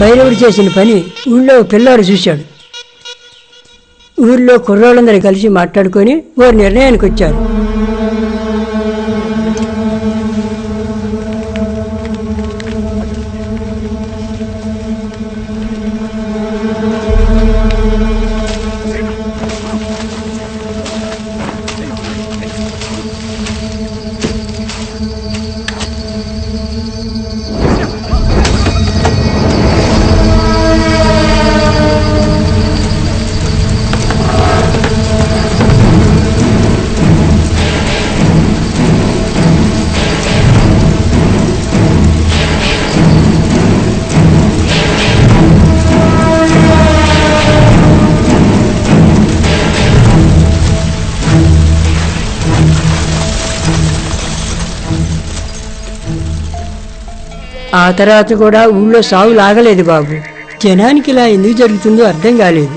భైరవుడు చేసిన పని ఊళ్ళో పిల్లాడు చూశాడు. ఊళ్ళో కుర్రోళ్ళందరూ కలిసి మాట్లాడుకొని ఓ నిర్ణయానికి వచ్చారు. ఆ తర్వాత కూడా ఊళ్ళో సాగు లాగలేదు బాబు. జనానికి ఇలా ఎందుకు జరుగుతుందో అర్థం కాలేదు.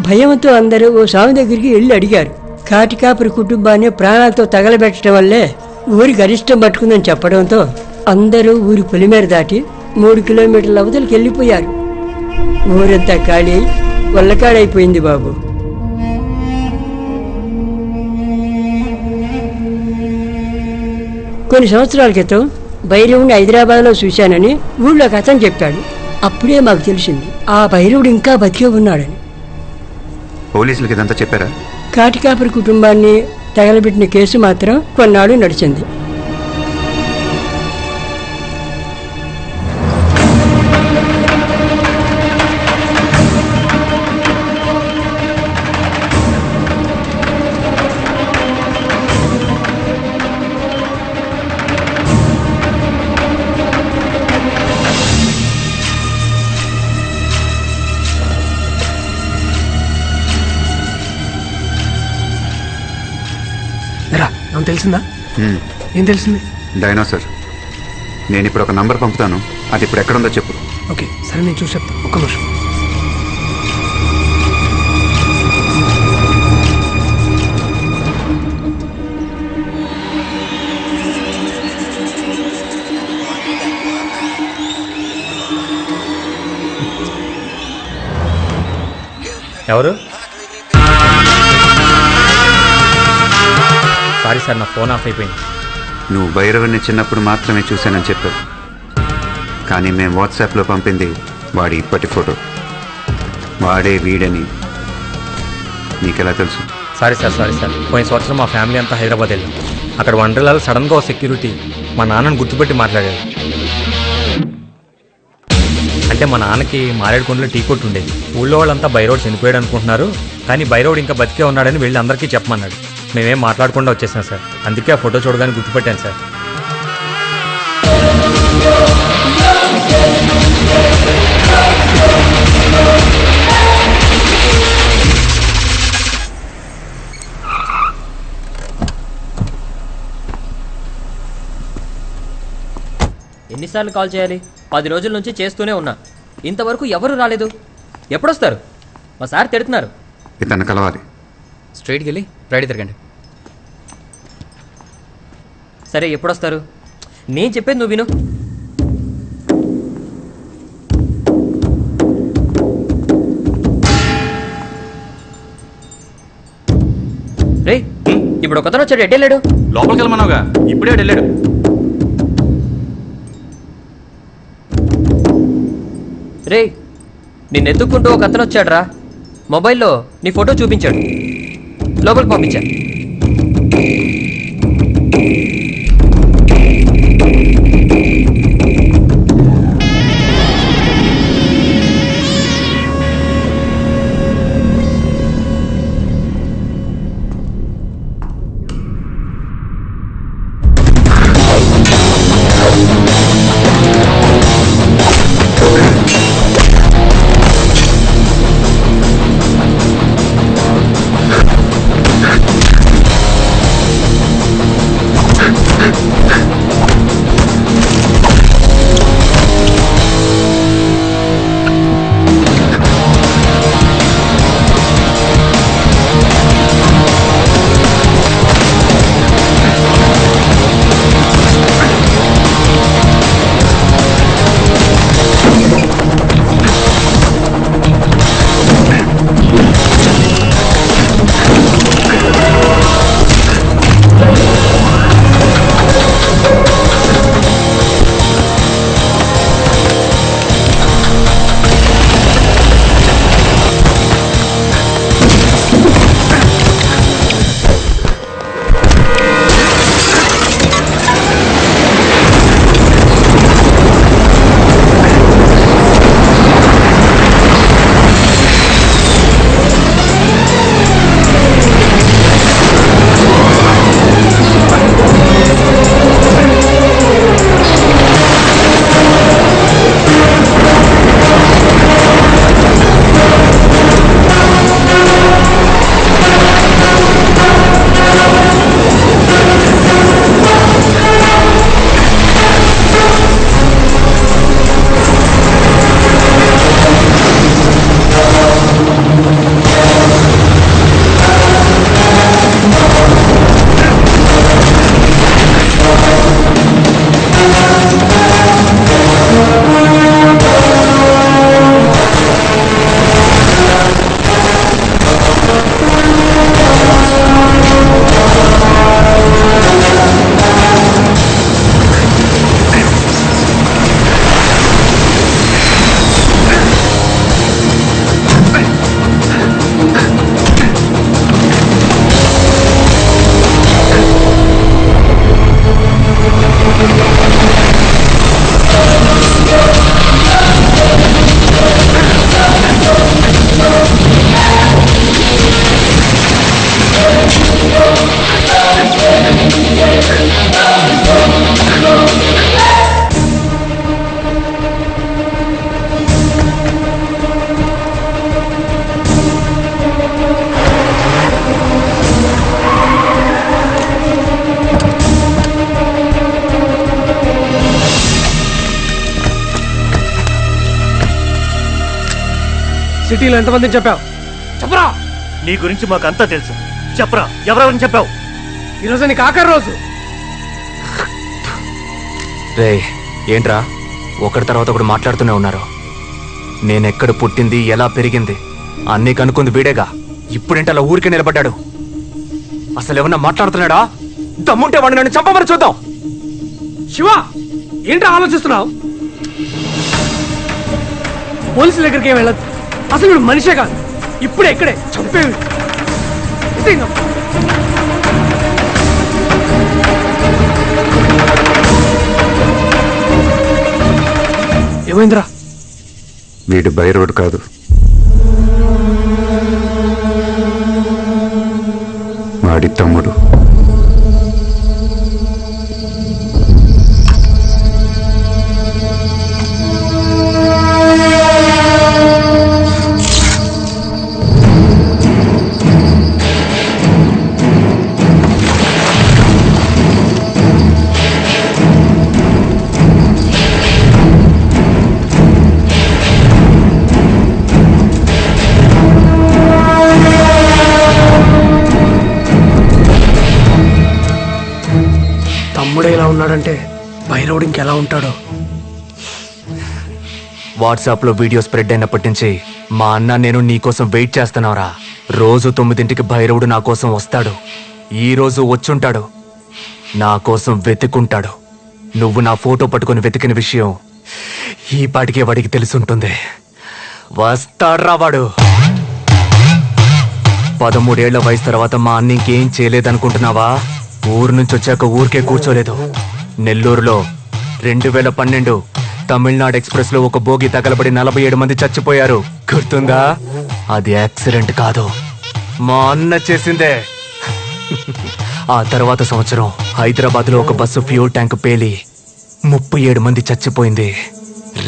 భయంతో అందరూ ఓ స్వామి దగ్గరికి వెళ్ళి అడిగారు. కాటికాపురి కుటుంబాన్ని ప్రాణాలతో తగలబెట్టడం వల్లే ఊరి గరిష్టం పట్టుకుందని చెప్పడంతో అందరూ ఊరి పొలిమేర దాటి 3 కిలోమీటర్ల అవతలకి వెళ్ళిపోయారు. ఊరంతా ఖాళీ వల్లకాడైపోయింది బాబు. కొన్ని సంవత్సరాల క్రితం భైరవుడిని హైదరాబాద్లో చూశానని ఊళ్ళో అతను చెప్పాడు. అప్పుడే మాకు తెలిసింది ఆ భైరవుడు ఇంకా బతికే ఉన్నాడని. పోలీసులకి ఇదంతా చెప్పారా? కాటికాపురి కుటుంబాన్ని తగలబెట్టిన కేసు మాత్రం కొన్నాళ్ళు నడిచింది. తెలిసిందా? ఏం తెలిసింది? డైనోసార్. నేను ఇప్పుడు ఒక నంబర్ పంపుతాను, అది ఇప్పుడు ఎక్కడుందో చెప్పు. ఓకే సరే, నేను చూసి చెప్తాను. ఒక్క నిమిషం. ఎవరు? సారీ సార్, నా ఫోన్ ఆఫ్ అయిపోయింది. నువ్వు భైరవుని చిన్నప్పుడు మాత్రమే చూశానని చెప్పావు, కానీ మేము వాట్సాప్లో పంపింది వాడి ఇప్పటి ఫోటో. వాడే వీడని నీకెలా తెలుసు? సారీ సార్, పోయిన సంవత్సరం మా ఫ్యామిలీ అంతా హైదరాబాద్ వెళ్ళాం. అక్కడ వండర్లాలో సడన్గా ఓ సెక్యూరిటీ మా నాన్నను గుర్తుపెట్టి మాట్లాడాడు. అంటే మా నాన్నకి మారేడుకొండలో టీ కొట్టు ఉండేది. ఊళ్ళో వాళ్ళంతా భైరవుడు చనిపోయాడు అనుకుంటున్నారు, కానీ భైరవుడు ఇంకా బతికే ఉన్నాడని వెళ్ళి అందరికీ చెప్పమన్నాడు. మేమేం మాట్లాడకుండా వచ్చేసాం సార్. అందుకే ఆ ఫోటో చూడగానే గుర్తుపెట్టాను సార్. ఎన్నిసార్లు కాల్ చేయాలి? 10 రోజుల నుంచి చేస్తూనే ఉన్నా, ఇంతవరకు ఎవరు రాలేదు. ఎప్పుడొస్తారు? మా సార్ తిడుతున్నారు. ఇతను కలవాలి. స్ట్రైట్కి వెళ్ళి రైట్ తిరగండి. సరే, ఎప్పుడొస్తారు? నేను చెప్పేది నువ్వు విను. రే, ఇప్పుడు ఒకతను వచ్చాడు. ఎటు వెళ్ళాడు? లోపలికి వెళ్ళమన్నావుగా, ఇప్పుడే వెళ్ళాడు. రే, నిన్ను ఎత్తుక్కుంటూ ఒక అతను వచ్చాడు రా. మొబైల్లో నీ ఫోటో చూపించాడు. లోపలికి పంపించా. సిటీలో ఎంతమందిని చెప్పావు? చెప్పరా. నీ గురించి మాకంతా తెలుసు. చెప్పరా, ఎవరెవరిని చెప్పావు? ఈరోజు నీకు ఆఖరి రోజు. రే ఏంట్రా ఒకటి తర్వాత ఒకటి మాట్లాడుతూనే ఉన్నారు. నేనెక్కడ పుట్టింది, ఎలా పెరిగింది అన్నీ కనుక్కుంది వీడేగా. ఇప్పుడేంటి అలా ఊరికే నిలబడ్డాడు? అసలు ఏమన్నా మాట్లాడుతున్నాడా? దమ్ముంటే వాడిని నన్ను చంపమని చూద్దాం. శివ, ఏంట్రా ఆలోచిస్తున్నావు? పోలీసుల దగ్గరికి ఏం వెళ్ళదు. అసలు వీడు మనిషే కాదు. ఇప్పుడే ఇక్కడే చంపేవి. ఏమైందిరా? వీడు బైరోడ్ కాదు, వాడి తమ్ముడు. తమ్ముడే ఇలా ఉన్నాడంటే బైరోడ్ ఇంకెలా ఉంటాడో. వాట్సాప్లో వీడియో స్ప్రెడ్ అయినప్పటి నుంచి మా అన్న నేను నీకోసం వెయిట్ చేస్తున్నావురా. రోజు 9ంటికి భైరవుడు నా కోసం వస్తాడు. ఈ రోజు వచ్చుంటాడు. నా కోసం వెతుకుంటాడు. నువ్వు నా ఫోటో పట్టుకొని వెతికిన విషయం ఈ పాటికే వాడికి తెలుసుంటుంది. వస్తాడ్రా వాడు. 13 ఏళ్ల వయసు తర్వాత మా అన్న ఇంకేం చేయలేదనుకుంటున్నావా? ఊరు నుంచి వచ్చాక ఊరికే కూర్చోలేదు. నెల్లూరులో 2012 తమిళనాడు ఎక్స్ప్రెస్ లో ఒక బోగి తగలబడి 47 మంది చచ్చిపోయారు. గుర్తుందా? అది యాక్సిడెంట్ కాదు, మా అన్న చేసిందే. ఆ తర్వాత సంవత్సరం హైదరాబాద్ లో ఒక బస్సు ఫ్యూల్ ట్యాంక్ పేలి 37 మంది చచ్చిపోయింది.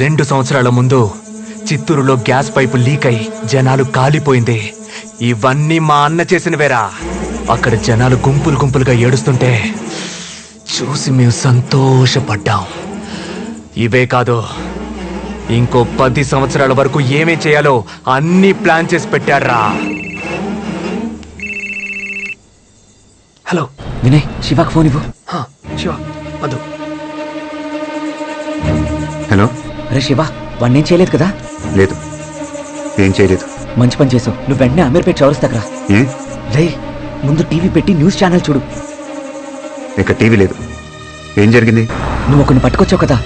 2 సంవత్సరాల ముందు చిత్తూరులో గ్యాస్ పైపు లీక్ అయి జనాలు కాలిపోయింది. ఇవన్నీ మా అన్న చేసినవేరా. అక్కడ జనాలు గుంపులు గుంపులుగా ఏడుస్తుంటే చూసి మేము సంతోషపడ్డాం. ఇవే కాదు, ఇంకో 10 సంవత్సరాల వరకు ఏమేం చేయాలో అన్ని ప్లాన్ చేసి పెట్టారా. హలో వినయ్, శివాకి ఫోన్ ఇవ్వు. శివ వద్దు. హలో. అరే శివ, వాడిని ఏం చేయలేదు కదా? లేదు, ఏం చేయలేదు. మంచి పని చేసావు. నువ్వు వెంటనే అమీర్పేట చౌరస్తాకరా. ఏ? రే, ముందు టీవీ పెట్టి న్యూస్ ఛానల్ చూడు. ఇక టీవీ లేదు. ఏం జరిగింది? నువ్వు ఒకరిని పట్టుకొచ్చావు కదా,